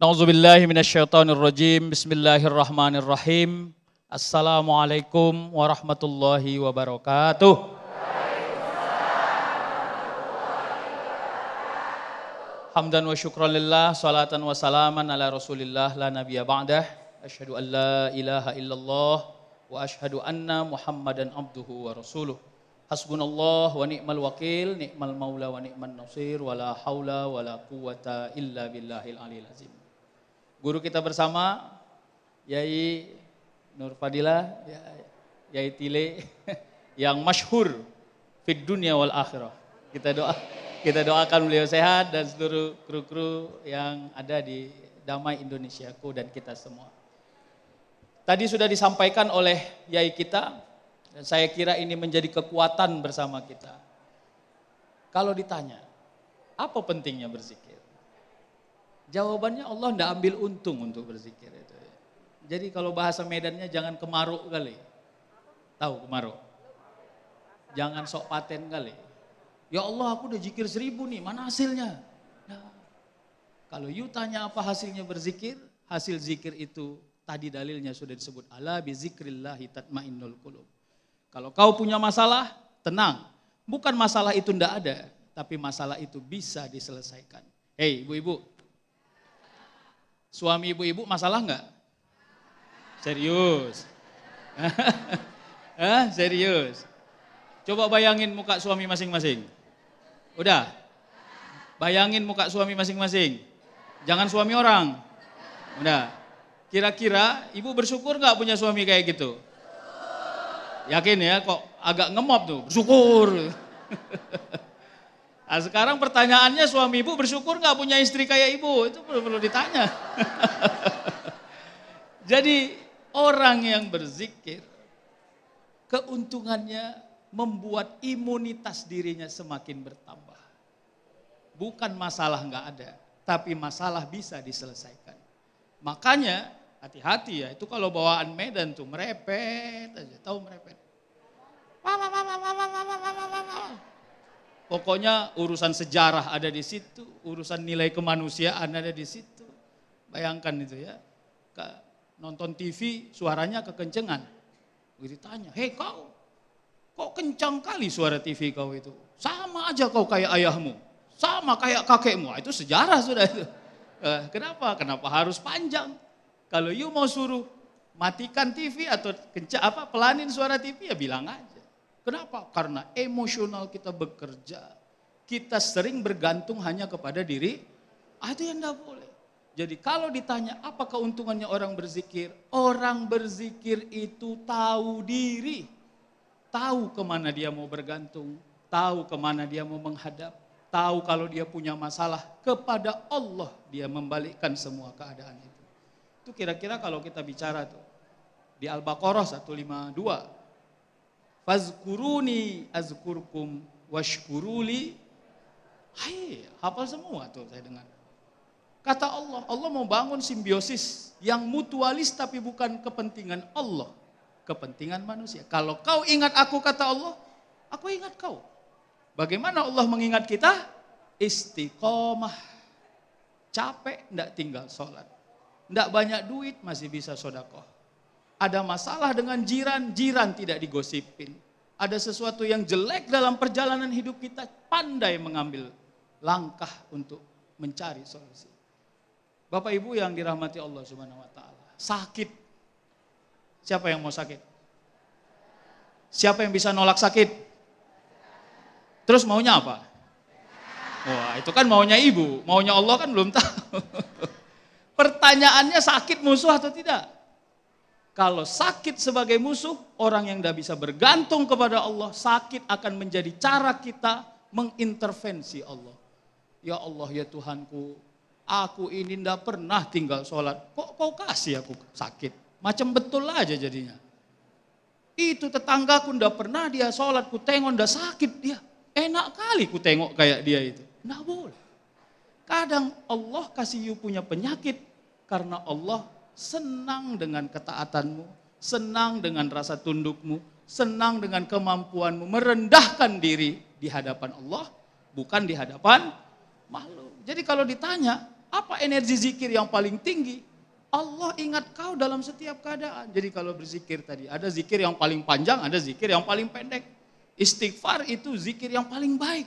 Nauzubillahi minasyaitonirrajim. Bismillahirrahmanirrahim. Assalamualaikum warahmatullahi wabarakatuh. Hamdan wa syukran lillah, salatan wa salaman ala Rasulillah la nabiyya ba'dah. Asyhadu an la ilaha illallah wa asyhadu anna Muhammadan abduhu wa rasuluh. Hasbunallah wa ni'mal wakil, ni'mal maula wa ni'man nasir, wa la haula wa la quwata illa billahil aliyil azim. Guru kita bersama, Yai Nur Fadilah, Yai Tile, yang masyhur fid dunya wal akhirah. Kita doakan beliau sehat dan seluruh kru-kru yang ada di Damai Indonesiaku dan kita semua. Tadi sudah disampaikan oleh Yai kita, dan saya kira ini menjadi kekuatan bersama kita. Kalau ditanya, apa pentingnya berzikir? Jawabannya Allah tidak ambil untung untuk berzikir itu. Jadi kalau bahasa Medannya jangan kemaruk kali. Tahu kemaruk? Jangan sok paten kali. Ya Allah, aku udah zikir 1000 nih, mana hasilnya? Nah, kalau you tanya apa hasilnya berzikir, hasil zikir itu tadi dalilnya sudah disebut. Ala bi zikrillahi tatmainnul qulub. Kalau kau punya masalah, tenang. Bukan masalah itu tidak ada, tapi masalah itu bisa diselesaikan. Hei ibu-ibu, suami ibu-ibu masalah enggak? Serius? Serius? Coba bayangin muka suami masing-masing. Udah? Bayangin muka suami masing-masing. Jangan suami orang. Udah? Kira-kira ibu bersyukur enggak punya suami kayak gitu? Yakin ya, kok agak ngemop tuh, bersyukur. Nah, sekarang pertanyaannya, suami ibu bersyukur nggak punya istri kayak ibu? Itu perlu ditanya. Jadi orang yang berzikir, keuntungannya membuat imunitas dirinya semakin bertambah. Bukan masalah nggak ada, tapi masalah bisa diselesaikan. Makanya hati-hati ya, itu kalau bawaan Medan tuh merepet aja, tahu merepet? Pokoknya urusan sejarah ada di situ, urusan nilai kemanusiaan ada di situ. Bayangkan itu ya, nonton TV suaranya kekencengan. Ditanya, hei kau, kok kencang kali suara TV kau itu? Sama aja kau kayak ayahmu, sama kayak kakekmu. Itu sejarah sudah itu. Kenapa? Kenapa harus panjang? Kalau you mau suruh matikan TV atau pelanin suara TV ya bilang aja. Kenapa? Karena emosional kita bekerja. Kita sering bergantung hanya kepada diri. Itu yang tidak boleh. Jadi kalau ditanya apa keuntungannya orang berzikir? Orang berzikir itu tahu diri. Tahu kemana dia mau bergantung. Tahu kemana dia mau menghadap. Tahu kalau dia punya masalah. Kepada Allah dia membalikkan semua keadaan itu. Itu kira-kira kalau kita bicara tuh. Di Al-Baqarah 152. Fazkuruni azkurkum washkuruli. Hai, hafal semua tuh saya dengar. Kata Allah, Allah mau bangun simbiosis yang mutualis tapi bukan kepentingan Allah, kepentingan manusia. Kalau kau ingat aku, kata Allah, aku ingat kau. Bagaimana Allah mengingat kita? Istiqomah. Capek enggak tinggal sholat. Enggak banyak duit masih bisa sedekah. Ada masalah dengan jiran, jiran tidak digosipin. Ada sesuatu yang jelek dalam perjalanan hidup kita, pandai mengambil langkah untuk mencari solusi. Bapak Ibu yang dirahmati Allah Subhanahu wa taala. Sakit. Siapa yang mau sakit? Siapa yang bisa nolak sakit? Terus maunya apa? Wah, itu kan maunya ibu, maunya Allah kan belum tahu. Pertanyaannya sakit musuh atau tidak? Kalau sakit sebagai musuh, orang yang tidak bisa bergantung kepada Allah, sakit akan menjadi cara kita mengintervensi Allah. Ya Allah, ya Tuhanku, aku ini tidak pernah tinggal sholat. Kok kau kasih aku sakit? Macam betul aja jadinya. Itu tetanggaku tidak pernah dia sholat, ku tengok tidak sakit dia. Enak kali ku tengok kayak dia itu. Tidak boleh. Kadang Allah kasih you punya penyakit karena Allah senang dengan ketaatanmu, senang dengan rasa tundukmu, senang dengan kemampuanmu merendahkan diri di hadapan Allah, bukan di hadapan makhluk. Jadi kalau ditanya, Apa energi zikir yang paling tinggi? Allah ingat kau dalam setiap keadaan. Jadi kalau berzikir tadi, ada zikir yang paling panjang, ada zikir yang paling pendek. Istighfar itu zikir yang paling baik.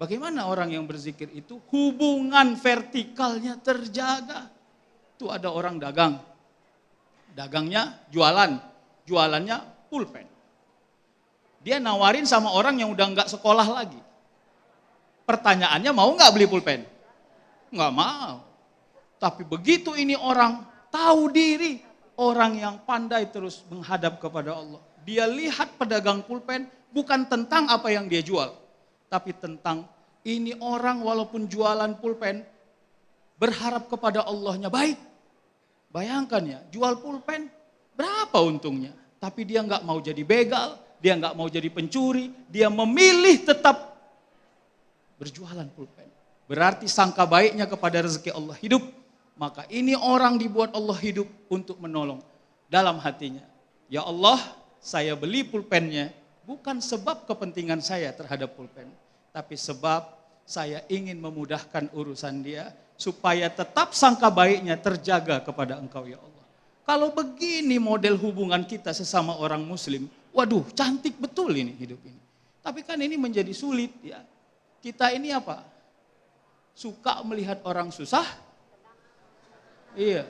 Bagaimana orang yang berzikir itu hubungan vertikalnya terjaga. Itu ada orang dagang. Dagangnya jualannya pulpen. Dia nawarin sama orang yang udah nggak sekolah lagi. Pertanyaannya mau nggak beli pulpen? Nggak mau. Tapi begitu ini orang tahu diri, orang yang pandai terus menghadap kepada Allah. Dia lihat pedagang pulpen bukan tentang apa yang dia jual, tapi tentang ini orang walaupun jualan pulpen berharap kepada Allahnya baik. Bayangkan ya, jual pulpen berapa untungnya? Tapi dia nggak mau jadi begal, dia nggak mau jadi pencuri, dia memilih tetap berjualan pulpen. Berarti sangka baiknya kepada rezeki Allah hidup. Maka ini orang dibuat Allah hidup untuk menolong dalam hatinya. Ya Allah, saya beli pulpennya bukan sebab kepentingan saya terhadap pulpen, tapi sebab saya ingin memudahkan urusan dia supaya tetap sangka baiknya terjaga kepada Engkau ya Allah. Kalau begini model hubungan kita sesama orang muslim, waduh cantik betul ini hidup ini. Tapi kan ini menjadi sulit ya. Kita ini apa? Suka melihat orang susah. Iya,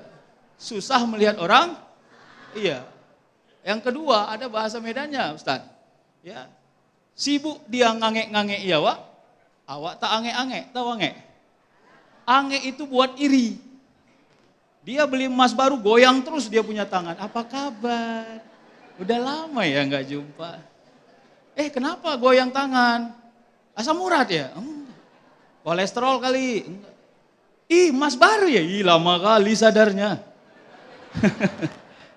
susah melihat orang. Iya. Yang kedua ada bahasa Medannya, Ustaz. Ya, sibuk dia ngangek-ngangek iya wak. Awak tak angek-angek, tahu angek? Angek itu buat iri. Dia beli emas baru goyang terus dia punya tangan. Apa kabar? Udah lama ya nggak jumpa. Kenapa goyang tangan? Asam urat ya? Kolesterol kali? Enggak. Emas baru ya? Lama kali sadarnya.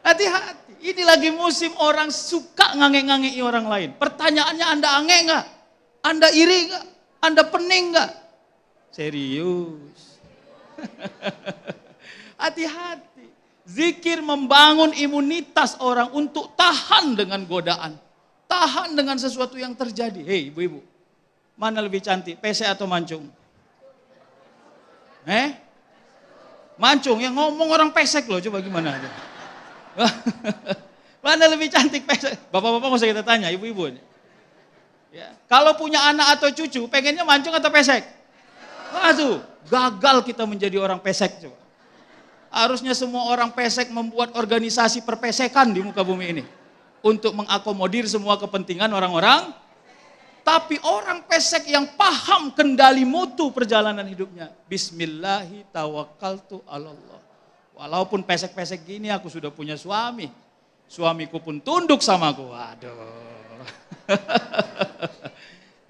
Hati-hati. Ini lagi musim orang suka ngangek-ngangeki orang lain. Pertanyaannya Anda angek nggak? Anda iri nggak? Anda pening nggak? Serius. Hati-hati. Zikir membangun imunitas orang untuk tahan dengan godaan. Tahan dengan sesuatu yang terjadi. Hei ibu-ibu, mana lebih cantik, pesek atau mancung? Mancung, yang ngomong orang pesek loh, coba gimana? Mana lebih cantik pesek? Bapak-bapak nggak usah kita tanya, ibu-ibu. Ya. Kalau punya anak atau cucu, pengennya mancung atau pesek? Waduh, gagal kita menjadi orang pesek. Coba. Harusnya semua orang pesek membuat organisasi perpesekan di muka bumi ini. Untuk mengakomodir semua kepentingan orang-orang. Tapi orang pesek yang paham kendali mutu perjalanan hidupnya. Bismillahi tawakkaltu alallah. Walaupun pesek-pesek gini aku sudah punya suami. Suamiku pun tunduk sama aku. Waduh.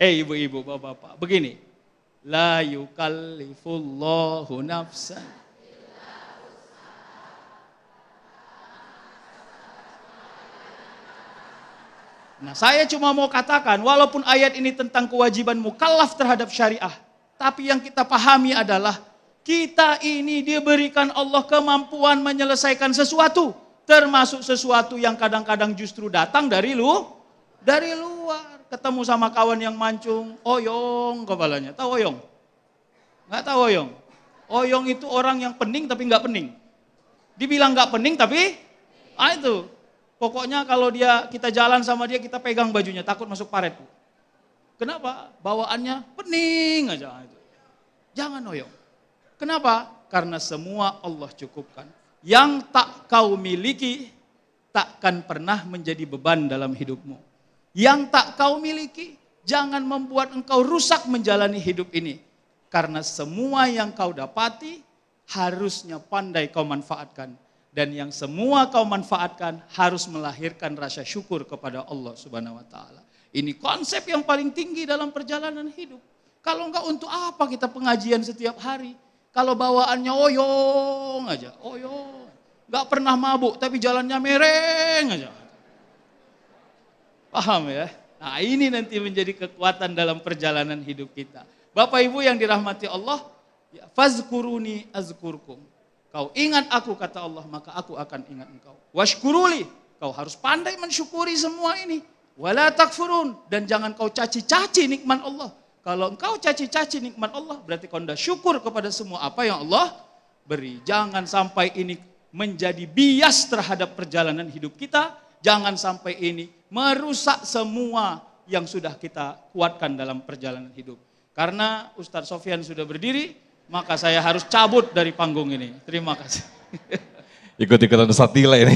Ibu-ibu, bapak-bapak. Begini. La yukallifullahu nafsan. Nah, saya cuma mau katakan, walaupun ayat ini tentang kewajiban mukallaf terhadap syariah, tapi yang kita pahami adalah, kita ini diberikan Allah kemampuan menyelesaikan sesuatu, termasuk sesuatu yang kadang-kadang justru datang dari luar. Ketemu sama kawan yang mancung, oyong kepalanya, tahu oyong? Nggak tahu oyong? Oyong itu orang yang pening tapi nggak pening. Dibilang nggak pening tapi, itu. Pokoknya kalau kita jalan sama dia, kita pegang bajunya, takut masuk paret. Kenapa? Bawaannya pening aja. Jangan oyong. Kenapa? Karena semua Allah cukupkan. Yang tak kau miliki, takkan pernah menjadi beban dalam hidupmu. Yang tak kau miliki, jangan membuat engkau rusak menjalani hidup ini. Karena semua yang kau dapati, harusnya pandai kau manfaatkan. Dan yang semua kau manfaatkan harus melahirkan rasa syukur kepada Allah Subhanahu wa taala. Ini konsep yang paling tinggi dalam perjalanan hidup. Kalau enggak, untuk apa kita pengajian setiap hari? Kalau bawaannya oyong aja, oyong. Enggak pernah mabuk tapi jalannya mereng aja. Paham ya? Nah, ini nanti menjadi kekuatan dalam perjalanan hidup kita. Bapak Ibu yang dirahmati Allah, fazkuruni azkurkum. Kau ingat aku, kata Allah, maka aku akan ingat engkau. Washkuruli, kau harus pandai mensyukuri semua ini. Wala takfurun, dan jangan kau caci-caci nikmat Allah. Kalau engkau caci-caci nikmat Allah, berarti kau tidak syukur kepada semua apa yang Allah beri. Jangan sampai ini menjadi bias terhadap perjalanan hidup kita. Jangan sampai ini merusak semua yang sudah kita kuatkan dalam perjalanan hidup. Karena Ustadz Sofyan sudah berdiri, maka saya harus cabut dari panggung ini. Terima kasih. Ikut-ikutan Ustadz Tila ini.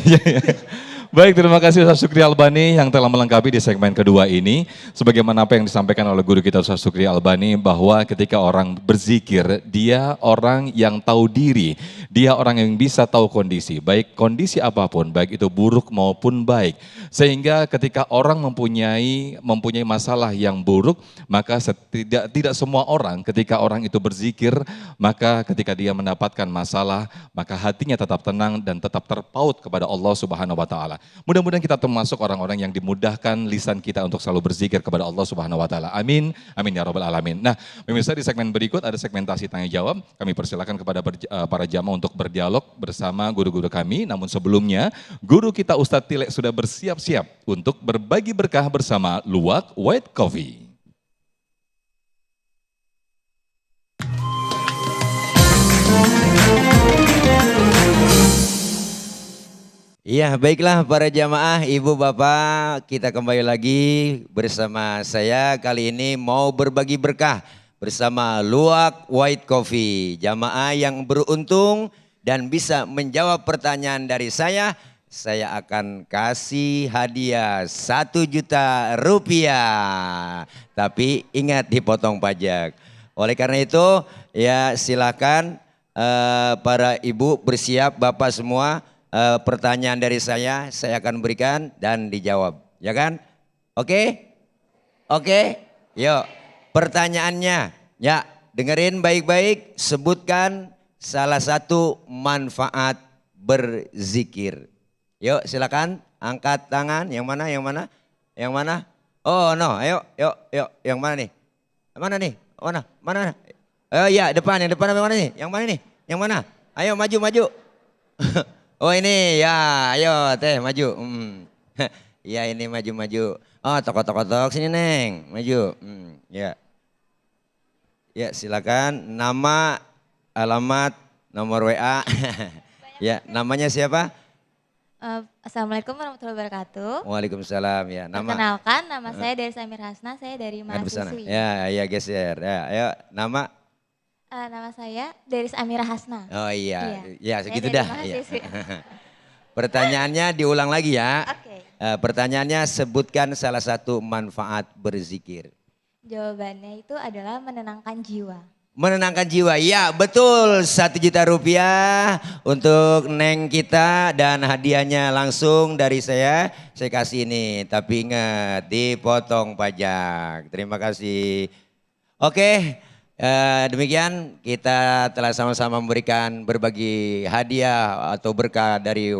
Baik, terima kasih Ustadz Sukri Albani yang telah melengkapi di segmen kedua ini. Sebagaimana apa yang disampaikan oleh guru kita Ustadz Sukri Albani, bahwa ketika orang berzikir, dia orang yang tahu diri. Dia orang yang bisa tahu kondisi, baik kondisi apapun, baik itu buruk maupun baik. Sehingga ketika orang mempunyai masalah yang buruk, maka tidak semua orang ketika orang itu berzikir, maka ketika dia mendapatkan masalah, maka hatinya tetap tenang dan tetap terpaut kepada Allah Subhanahu wa taala. Mudah-mudahan kita termasuk orang-orang yang dimudahkan lisan kita untuk selalu berzikir kepada Allah Subhanahu wa taala. Amin. Amin ya rabbal alamin. Nah, pemirsa, di segmen berikut ada segmentasi tanya jawab. Kami persilakan kepada para jamaah untuk berdialog bersama guru-guru kami. Namun sebelumnya, guru kita Ustadz Tilek sudah bersiap-siap untuk berbagi berkah bersama Luwak White Coffee. Iya, baiklah para jamaah, ibu bapak, kita kembali lagi bersama saya. Kali ini mau berbagi berkah bersama Luwak White Coffee. Jamaah yang beruntung dan bisa menjawab pertanyaan dari saya akan kasih hadiah 1 juta rupiah. Tapi ingat dipotong pajak. Oleh karena itu ya silakan para ibu bersiap, bapak semua. Pertanyaan dari saya akan berikan dan dijawab, ya kan? Oke? Oke? Yuk, pertanyaannya, ya dengerin baik-baik, sebutkan salah satu manfaat berzikir. Yuk silakan, angkat tangan, yang mana, yang mana? Yang mana? Oh no, ayo, yuk, yang mana nih? Mana nih? Mana? Mana? Oh iya, depan, yang depan yang mana nih? Yang mana nih? Yang mana? Ayo maju. Oh ini ya, ayo teh maju. Iya ini maju. Oh tok sini Neng, maju. Ya. Ya silakan, nama, alamat, nomor WA. Ya, namanya siapa? Assalamualaikum warahmatullahi wabarakatuh. Waalaikumsalam ya. Perkenalkan, nama saya Deris Amir Hasna, saya dari mahasiswi. Ya geser. Ya, ayo nama. Nama saya Deris Amira Hasna. Oh iya, ya segitu saya dah. Ya. mahasiswi. Pertanyaannya diulang lagi ya. Oke. Pertanyaannya sebutkan salah satu manfaat berzikir. Jawabannya itu adalah menenangkan jiwa. Menenangkan jiwa, ya betul, 1 juta rupiah untuk Neng kita dan hadiahnya langsung dari saya kasih ini. Tapi ingat dipotong pajak, terima kasih. Oke. Demikian kita telah sama-sama memberikan berbagi hadiah atau berkah dari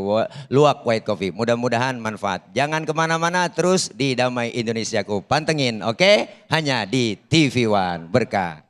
Luwak White Coffee. Mudah-mudahan manfaat. Jangan kemana-mana, terus di Damai Indonesiaku pantengin, oke? Hanya di TV One Berkah.